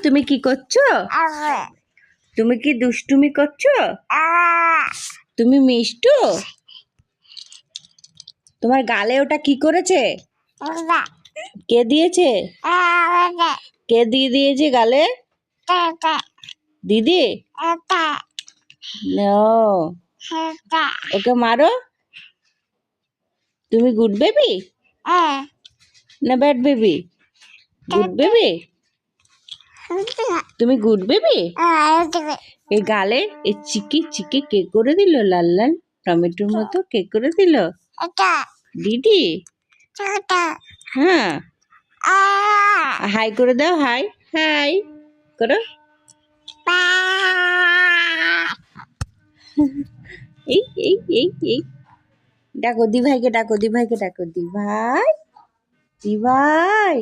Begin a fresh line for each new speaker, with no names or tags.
তুমি কি করছো? তুমি কি দুষ্টুমি করছো? তুমি মিষ্টু? তোমার গালে ওটা কি করেছে? কে দিয়েছে? কে দিয়ে দিয়েছে গালে? দিদি? ও, ওকে মারো। তুমি গুড বেবি না ব্যাড বেবি? Good baby. তুমি গুড বেবি। এই গালে এই চিকি চিকি কে করে দিল? লাল লাল টমেটোর মতো কে করে দিল? দিদি? হ্যাঁ, হাই করে দাও। হাই হাই করো। এই এই এই এই ডাকো দি ভাইকে, ডাকো দি ভাইকে, ডাকো দি ভাই, দি ভাই।